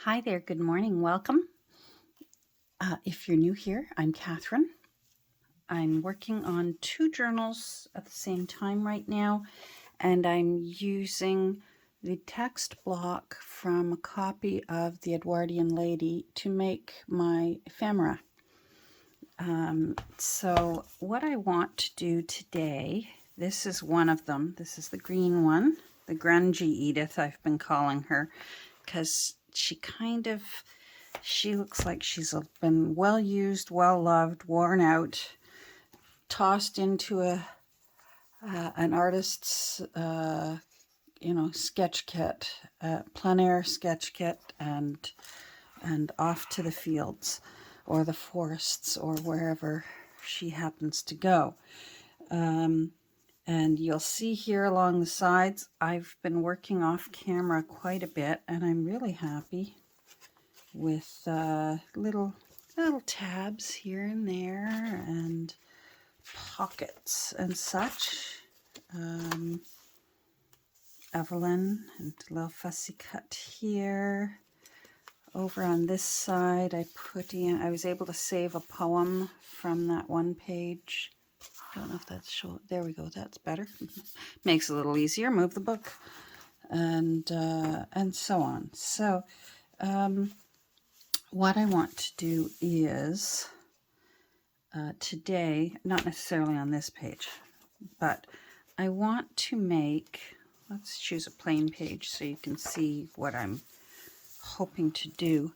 Hi there, good morning, welcome. If you're new here, I'm Catherine. I'm working on two journals at the same time right now, and I'm using the text block from a copy of The Edwardian Lady to make my ephemera. So what I want to do today, this is one of them. This is the green one, the grungy Edith I've been calling her, because she looks like she's been well used, well loved, worn out, tossed into an artist's sketch kit, plein air sketch kit, and off to the fields or the forests or wherever she happens to go. And you'll see here along the sides, I've been working off camera quite a bit, and I'm really happy with little tabs here and there and pockets and such. Evelyn and a little fussy cut here. Over on this side, I was able to save a poem from that one page. I don't know if that's show. There we go. That's better. Makes it a little easier. Move the book, and so on. So, what I want to do is today, not necessarily on this page, but I want to make. Let's choose a plain page so you can see what I'm hoping to do.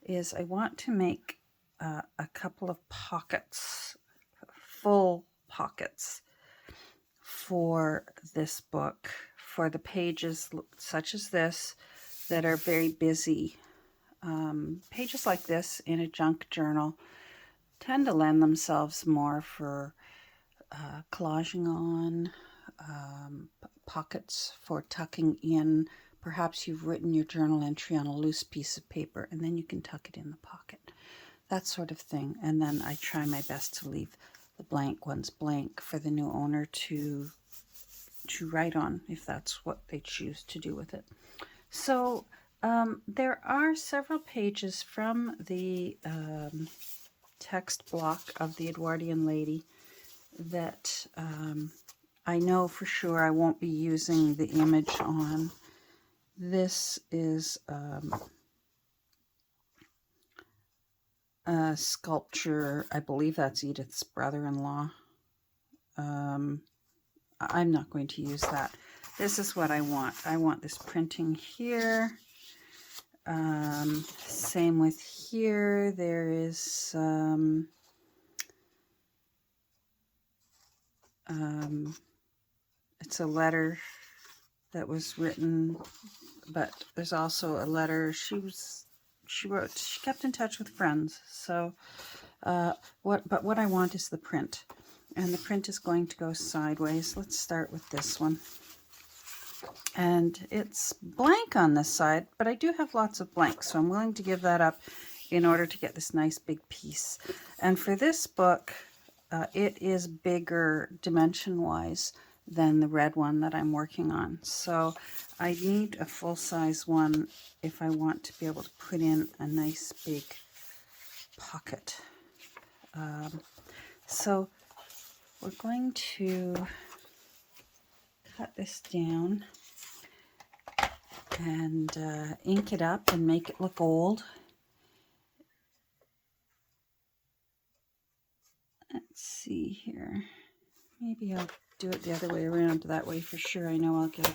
Is I want to make a couple of pockets, full pockets for this book, for the pages such as this that are very busy. Pages like this in a junk journal tend to lend themselves more for collaging on, pockets for tucking in. Perhaps you've written your journal entry on a loose piece of paper and then you can tuck it in the pocket. That sort of thing. And then I try my best to leave the blank ones blank for the new owner to write on if that's what they choose to do with it. So there are several pages from the text block of the Edwardian Lady that I know for sure I won't be using the image on. This is a sculpture. I believe that's Edith's brother-in-law. I'm not going to use that. This is what I want. I want this printing here. Same with here. There is it's a letter that was written, but there's also a letter she wrote. She kept in touch with friends. So what I want is the print, and the print is going to go sideways. Let's start with this one. And it's blank on this side, but I do have lots of blanks, so I'm willing to give that up in order to get this nice big piece. And for this book, it is bigger dimension-wise than the red one that I'm working on. So I need a full-size one if I want to be able to put in a nice big pocket. So we're going to cut this down and ink it up and make it look old. Let's see here. Maybe I'll do it the other way around. That way for sure I know I'll get a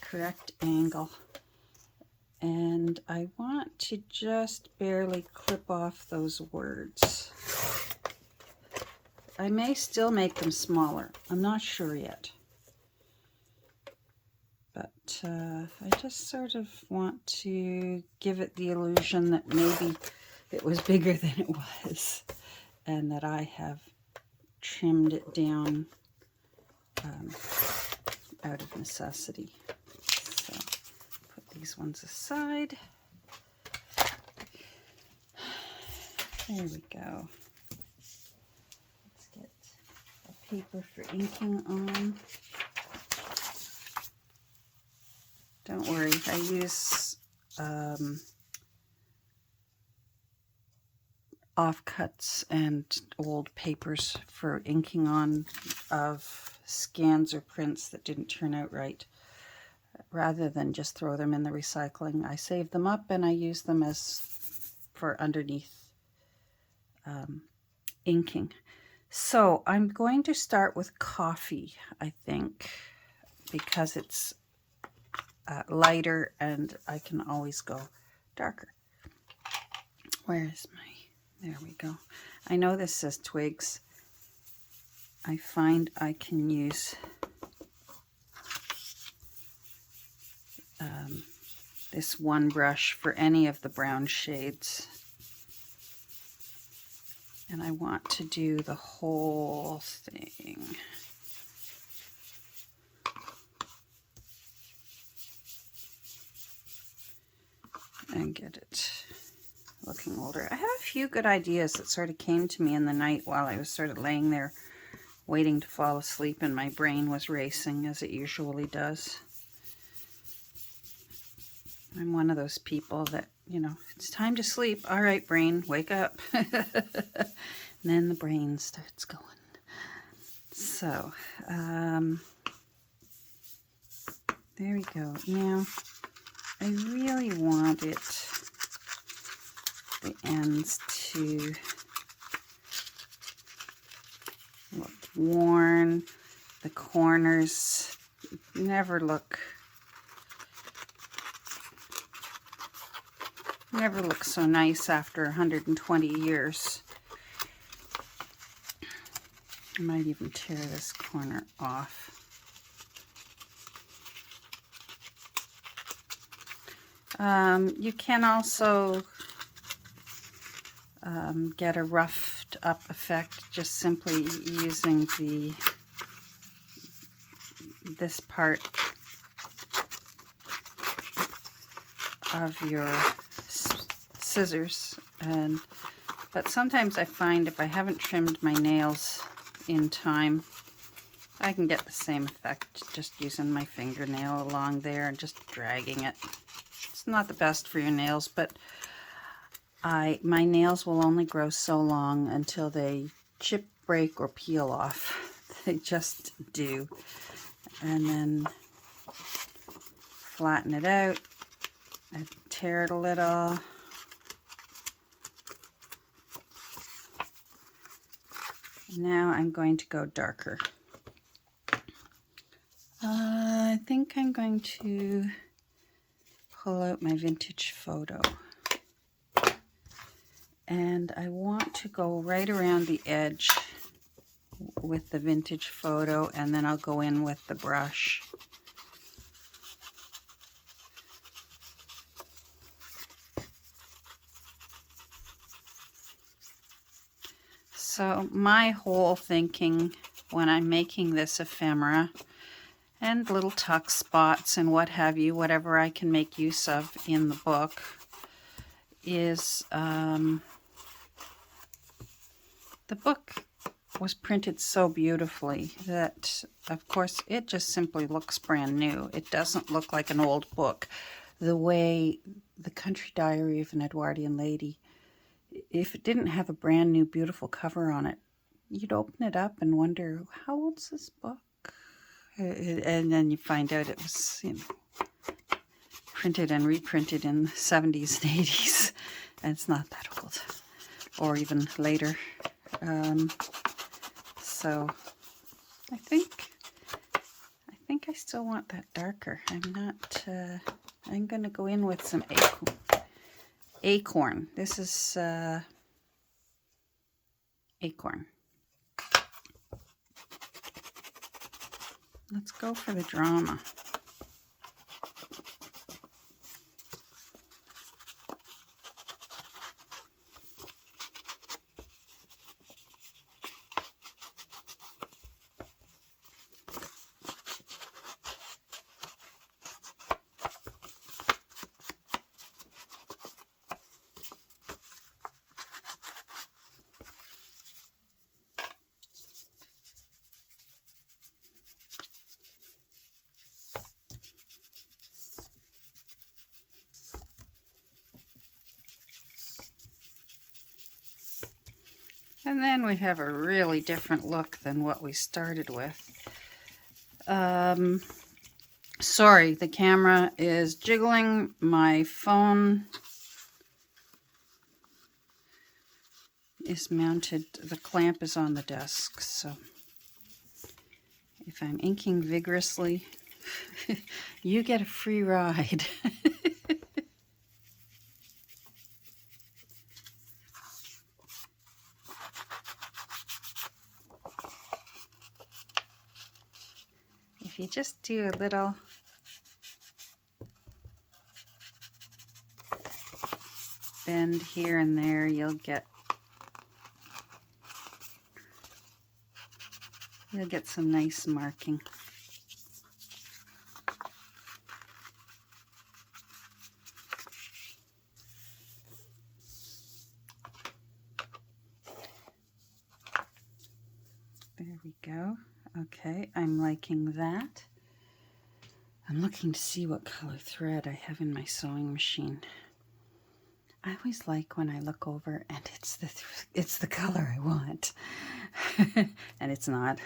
correct angle. And I want to just barely clip off those words. I may still make them smaller. I'm not sure yet. But I just sort of want to give it the illusion that maybe it was bigger than it was, and that I have trimmed it down out of necessity. So put these ones aside. There we go. Let's get a paper for inking on. Don't worry, I use offcuts and old papers for inking on of scans or prints that didn't turn out right. Rather than just throw them in the recycling, I save them up and I use them as for underneath inking. So I'm going to start with coffee, I think, because it's lighter and I can always go darker. Where is my... There we go. I know this says twigs. I find I can use this one brush for any of the brown shades. And I want to do the whole thing. And get it looking older. I have a few good ideas that sort of came to me in the night while I was sort of laying there waiting to fall asleep and my brain was racing as it usually does. I'm one of those people that, you know, it's time to sleep. All right, brain, wake up. And then the brain starts going. So, there we go. Now, I really want it, the ends to look worn. The corners never look so nice after 120 years. I might even tear this corner off. You can also get a roughed up effect just simply using this part of your scissors, but sometimes I find if I haven't trimmed my nails in time, I can get the same effect just using my fingernail along there and just dragging it. It's not the best for your nails, but my nails will only grow so long until they chip, break, or peel off. They just do. And then flatten it out. I tear it a little. Now I'm going to go darker. I think I'm going to pull out my vintage photo. And I want to go right around the edge with the vintage photo, and then I'll go in with the brush. So my whole thinking when I'm making this ephemera and little tuck spots and what have you, whatever I can make use of in the book, is the book was printed so beautifully that, of course, it just simply looks brand new. It doesn't look like an old book. The way The Country Diary of an Edwardian Lady, if it didn't have a brand new beautiful cover on it, you'd open it up and wonder, how old's this book? And then you find out it was, you know, printed and reprinted in the 70s and 80s, and it's not that old, or even later. So I think I still want that darker. I'm going to go in with some acorn. This is acorn. Let's go for the drama. And then we have a really different look than what we started with. Sorry, the camera is jiggling. My phone is mounted, the clamp is on the desk, so if I'm inking vigorously, you get a free ride. If you just do a little bend here and there, you'll get some nice marking. There we go. Okay, I'm liking that. I'm looking to see what color thread I have in my sewing machine. I always like when I look over and it's the color I want. And it's not.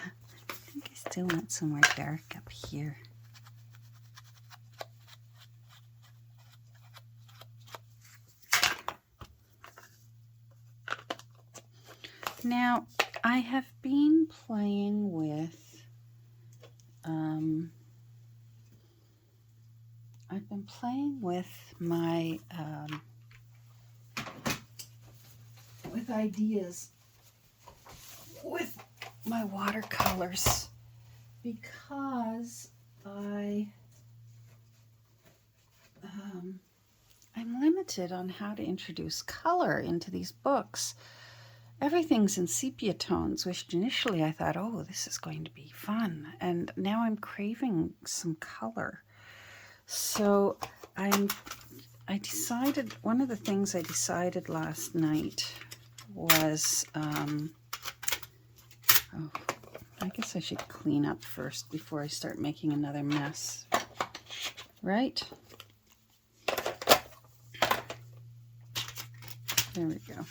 I think I still want some more dark up here. Now, I have been playing with my with ideas with my watercolors because I'm limited on how to introduce color into these books. Everything's in sepia tones, which initially I thought, oh, this is going to be fun, and now I'm craving some color. So I decided, one of the things I decided last night was, oh, I guess I should clean up first before I start making another mess, right? There we go.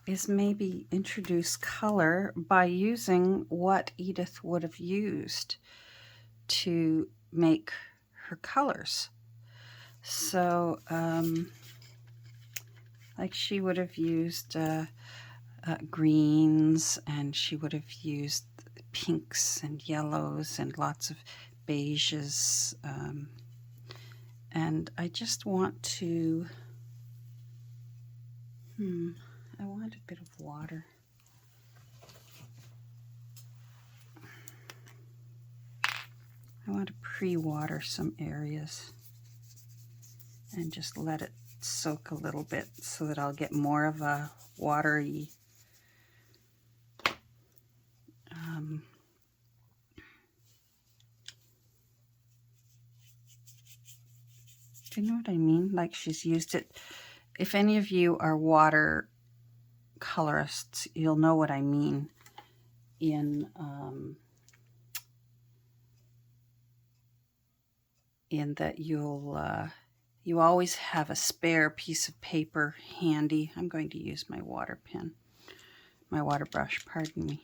Is maybe introduce color by using what Edith would have used to make her colors. So, like she would have used greens, and she would have used pinks and yellows and lots of beiges. And I just want to, I want a bit of water. I want to pre-water some areas and just let it soak a little bit so that I'll get more of a watery do you know what I mean? Like she's used it. If any of you are water colorists, you'll know what I mean in that you always have a spare piece of paper handy. I'm going to use my water pen, my water brush, pardon me,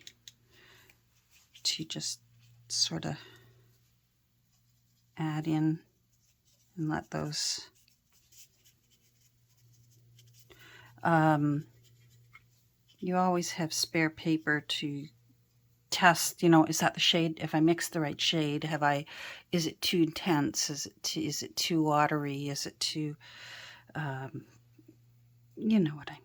to just sort of add in and let those you always have spare paper to test, is that the shade? If I mix the right shade, is it too intense? Is it too watery? Is it too, you know what I mean.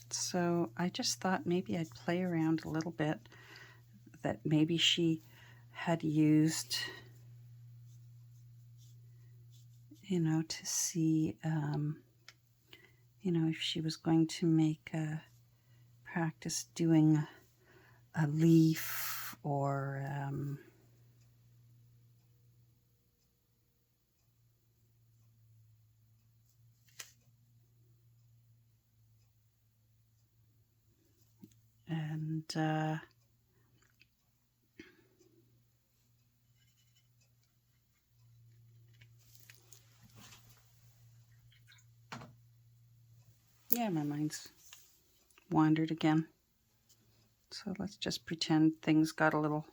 So I just thought maybe I'd play around a little bit, that maybe she had used, to see, if she was going to make practice doing a leaf or And yeah, my mind's wandered again. So let's just pretend things got a little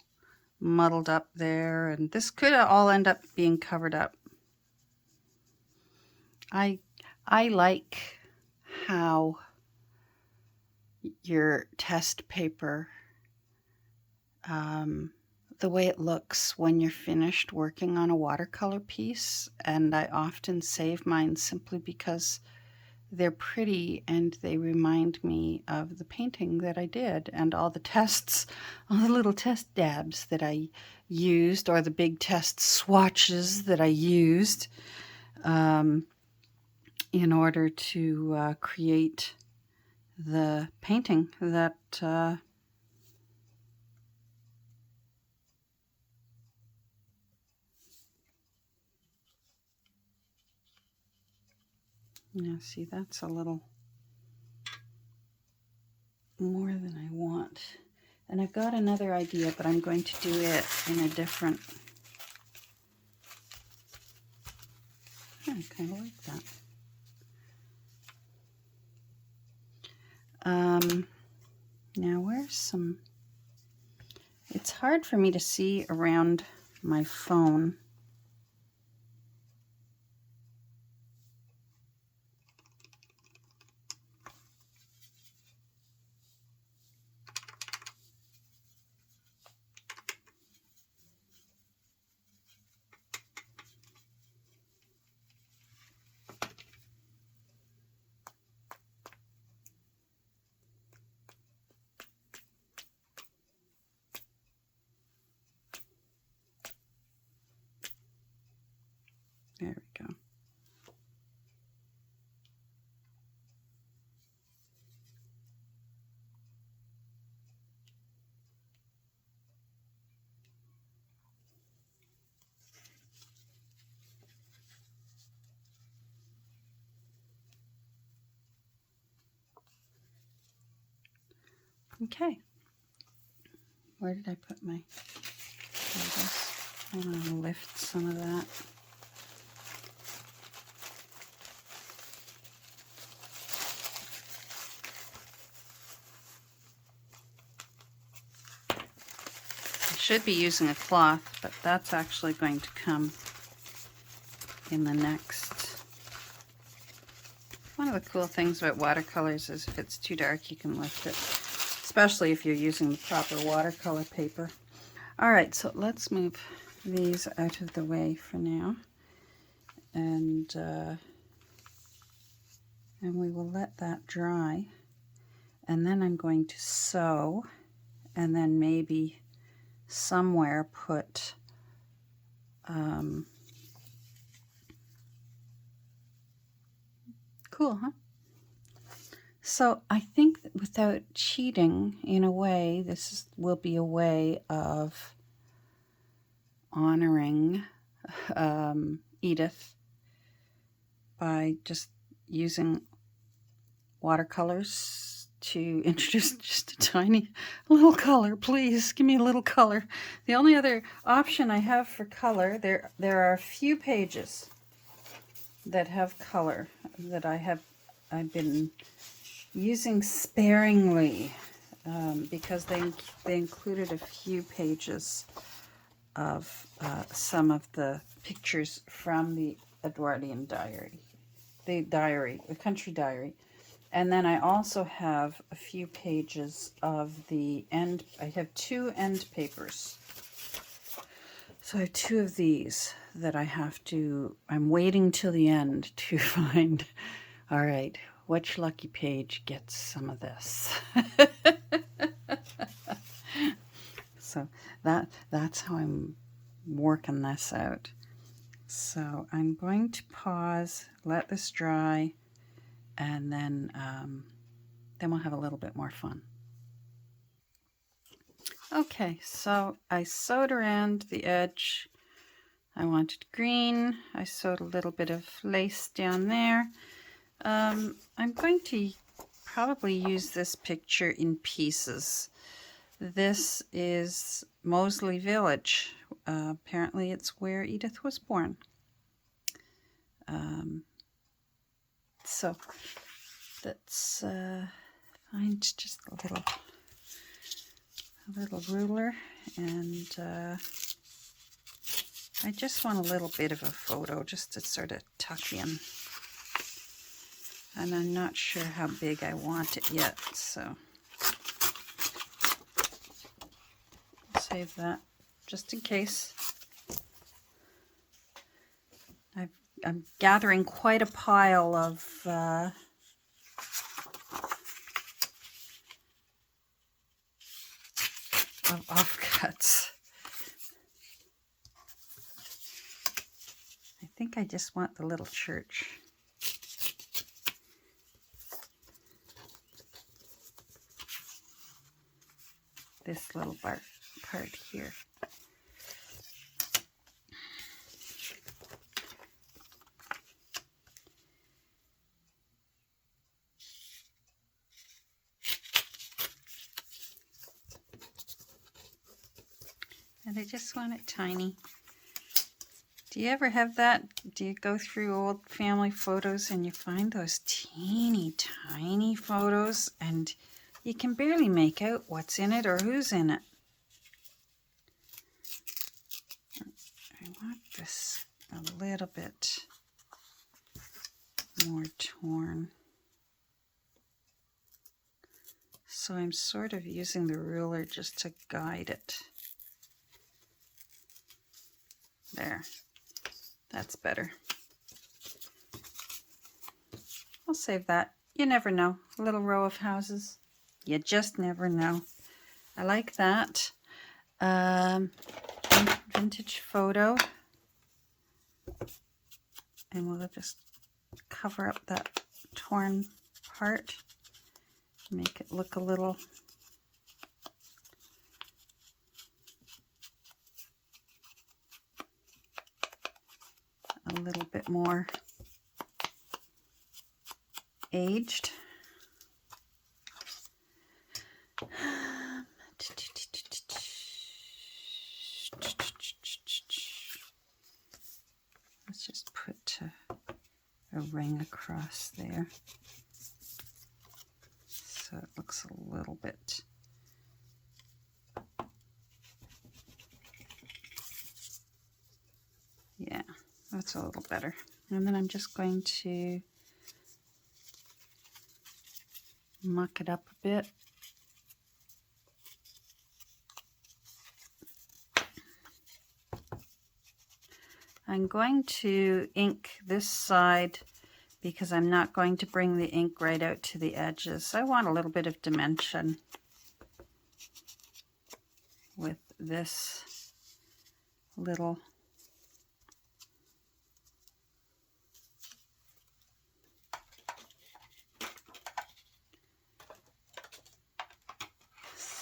muddled up there, and this could all end up being covered up. I like how your test paper, the way it looks when you're finished working on a watercolor piece, and I often save mine simply because they're pretty and they remind me of the painting that I did and all the tests, all the little test dabs that I used, or the big test swatches that I used in order to create the painting that yeah, see, that's a little more than I want. And I've got another idea, but I'm going to do it in a different... I kind of like that. Now where's some... It's hard for me to see around my phone. There we go. Okay. Where did I put my... I want to lift some of that. I should be using a cloth, but that's actually going to come in the next. One of the cool things about watercolors is if it's too dark, you can lift it, especially if you're using the proper watercolor paper. All right, so let's move these out of the way for now, and we will let that dry, and then I'm going to sew, and then maybe somewhere put cool, huh? So I think that without cheating, in a way, will be a way of honoring Edith by just using watercolors to introduce just a tiny little color. Please give me a little color. The only other option I have for color, there are a few pages that have color that I've been using sparingly because they included a few pages of some of the pictures from the Edwardian diary, the country diary. And then I also have a few pages of the end. I have 2 end papers. So I have 2 of these that I'm waiting till the end to find. All right, which lucky page gets some of this? So that's how I'm working this out. So I'm going to pause, let this dry, and then we'll have a little bit more fun. Okay, so I sewed around the edge. I wanted green. I sewed a little bit of lace down there. I'm going to probably use this picture in pieces. This is Moseley Village. Apparently it's where Edith was born. So let's find just a little ruler, and I just want a little bit of a photo just to sort of tuck in. And I'm not sure how big I want it yet, so I'll save that just in case. I'm gathering quite a pile of offcuts. I think I just want the little church. This little part here. And I just want it tiny. Do you ever have that? Do you go through old family photos and you find those teeny tiny photos and you can barely make out what's in it or who's in it? I want this a little bit more torn. So I'm sort of using the ruler just to guide it. There. That's better. I'll save that. You never know. A little row of houses. You just never know. I like that. Vintage photo. And we'll just cover up that torn part. Make it look a little bit more aged. Let's just put a ring across there so it looks a little bit yeah. That's a little better. And then I'm just going to muck it up a bit. I'm going to ink this side because I'm not going to bring the ink right out to the edges. I want a little bit of dimension with this little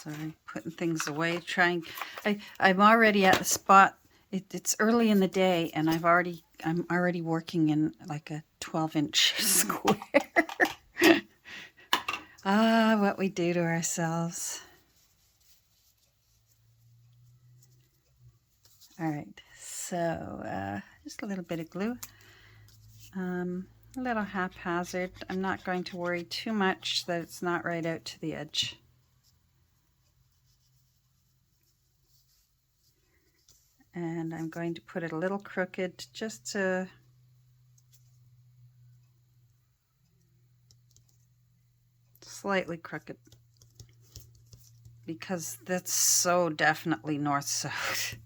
Sorry, putting things away, I'm already at the spot. It's early in the day and I'm already working in like a 12-inch square. What we do to ourselves. All right, so just a little bit of glue. A little haphazard. I'm not going to worry too much that it's not right out to the edge. And I'm going to put it a little crooked just to slightly crooked because that's so definitely north-south.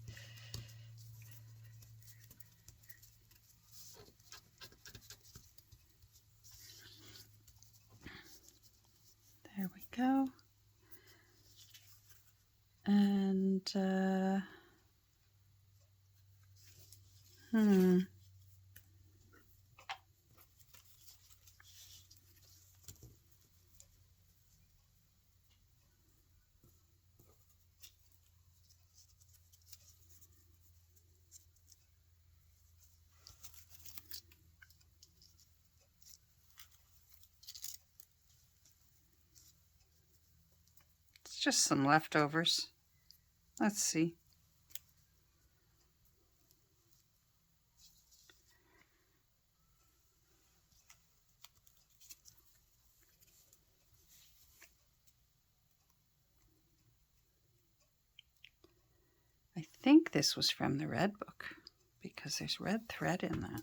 There we go. And just some leftovers. Let's see. I think this was from the red book because there's red thread in that.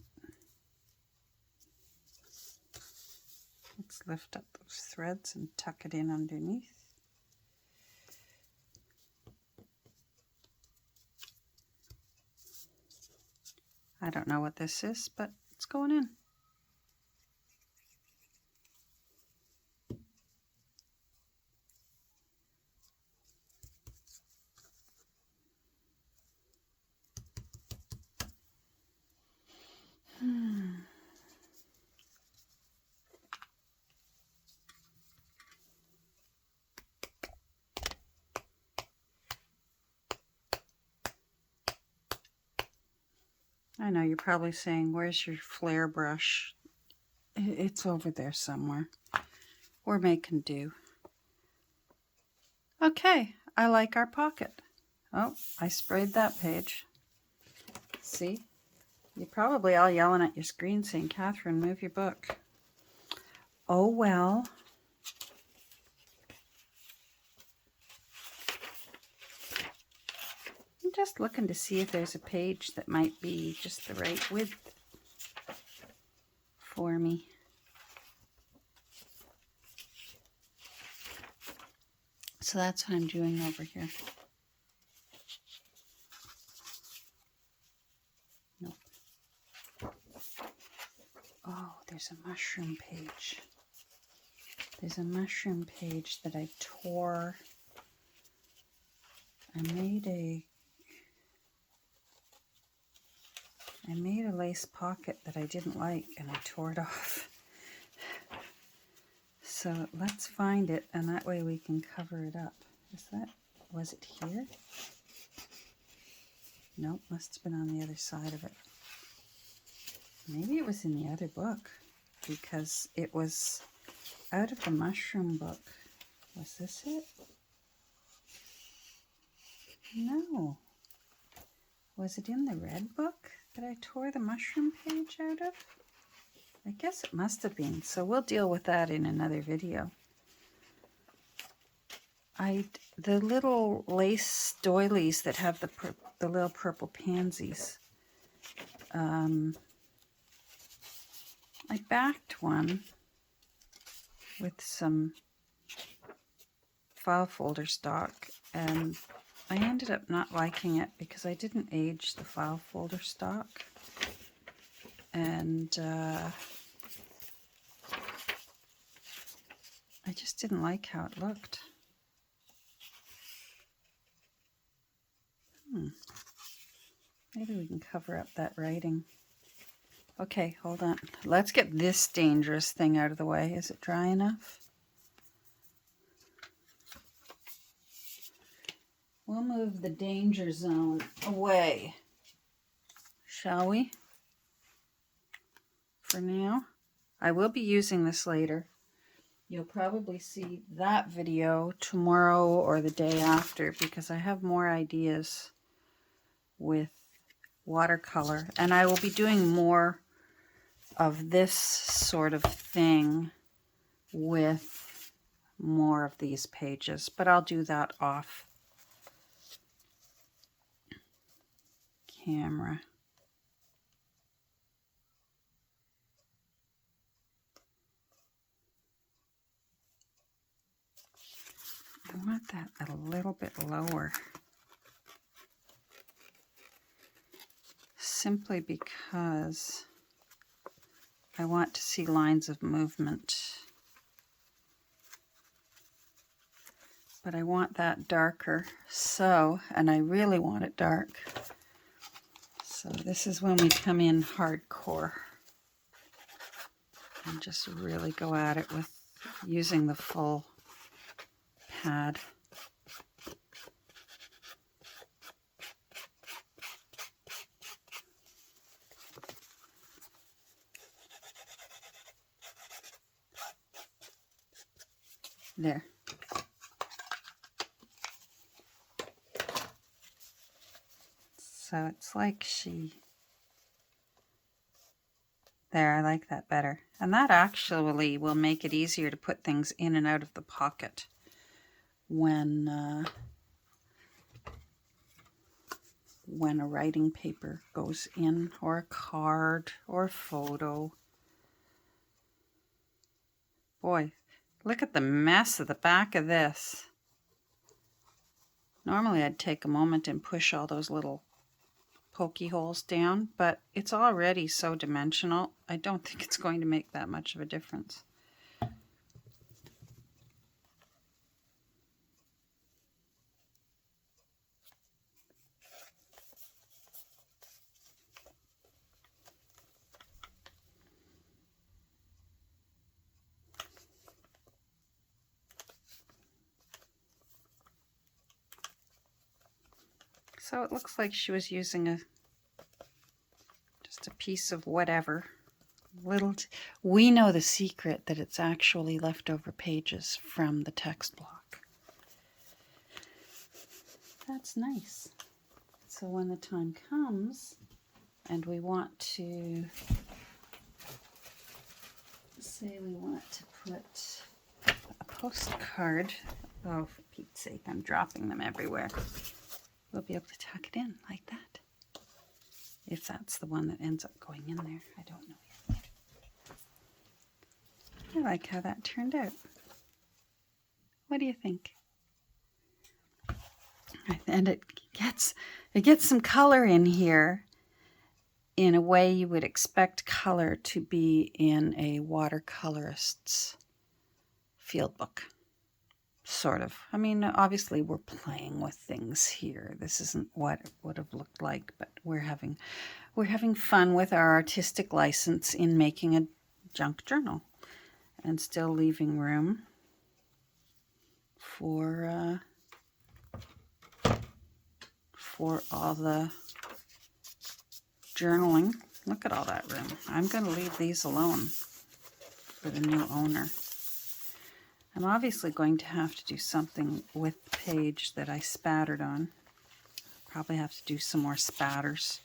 Let's lift up those threads and tuck it in underneath. I don't know what this is, but it's going in. I know you're probably saying, where's your flare brush? It's over there somewhere. We're making do. Okay, I like our pocket. Oh, I sprayed that page. See? You're probably all yelling at your screen saying, Catherine, move your book. Oh, well. I'm just looking to see if there's a page that might be just the right width for me. So that's what I'm doing over here. Nope. Oh, there's a mushroom page. There's a mushroom page that I tore. I made a lace pocket that I didn't like and I tore it off. So let's find it and that way we can cover it up. Was it here? Nope, must have been on the other side of it. Maybe it was in the other book because it was out of the mushroom book. Was this it? No. Was it in the red book that I tore the mushroom page out of? I guess it must have been, so we'll deal with that in another video. The little lace doilies that have the little purple pansies, I backed one with some file folder stock, and I ended up not liking it because I didn't age the file folder stock, and I just didn't like how it looked. Maybe we can cover up that writing. Okay, hold on. Let's get this dangerous thing out of the way. Is it dry enough? We'll move the danger zone away, shall we? For now. I will be using this later. You'll probably see that video tomorrow or the day after because I have more ideas with watercolor. And I will be doing more of this sort of thing with more of these pages. But I'll do that off camera. I want that a little bit lower. Simply because I want to see lines of movement. But I want that darker. So, and I really want it dark. So this is when we come in hardcore. And just really go at it with using the full pad. There. So it's like there, I like that better. And that actually will make it easier to put things in and out of the pocket when a writing paper goes in, or a card, or a photo. Boy, look at the mess of the back of this. Normally I'd take a moment and push all those little pokey holes down, but it's already so dimensional, I don't think it's going to make that much of a difference. So it looks like she was using just a piece of whatever. We know the secret, that it's actually leftover pages from the text block. That's nice. So when the time comes and we want to, say we want to put a postcard, oh, for Pete's sake, I'm dropping them everywhere. We'll be able to tuck it in like that. If that's the one that ends up going in there, I don't know yet. I like how that turned out. What do you think? And it gets some color in here in a way you would expect color to be in a watercolorist's field book. Sort of. I mean, obviously we're playing with things here. This isn't what it would have looked like, but we're having fun with our artistic license in making a junk journal, and still leaving room for all the journaling. Look at all that room. I'm going to leave these alone for the new owner. I'm obviously going to have to do something with the page that I spattered on. Probably have to do some more spatters.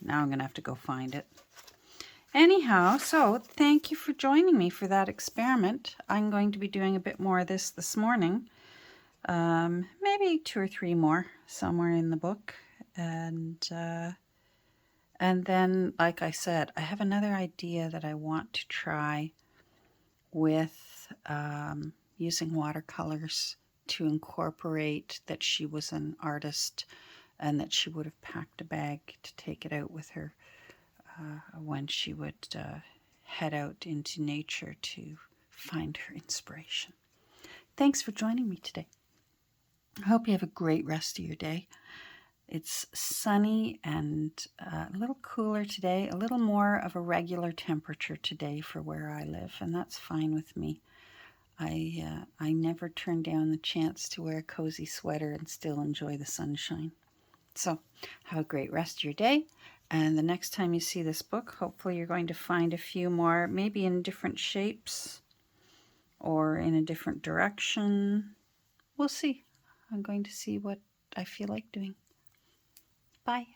Now I'm going to have to go find it. Anyhow, so thank you for joining me for that experiment. I'm going to be doing a bit more of this morning. Maybe 2 or 3 more somewhere in the book. And then, like I said, I have another idea that I want to try with using watercolors to incorporate that she was an artist and that she would have packed a bag to take it out with her when she would head out into nature to find her inspiration. Thanks for joining me today. I hope you have a great rest of your day. It's sunny and a little cooler today, a little more of a regular temperature today for where I live, and that's fine with me. I never turn down the chance to wear a cozy sweater and still enjoy the sunshine. So have a great rest of your day, and the next time you see this book, hopefully you're going to find a few more, maybe in different shapes or in a different direction. We'll see. I'm going to see what I feel like doing. Bye.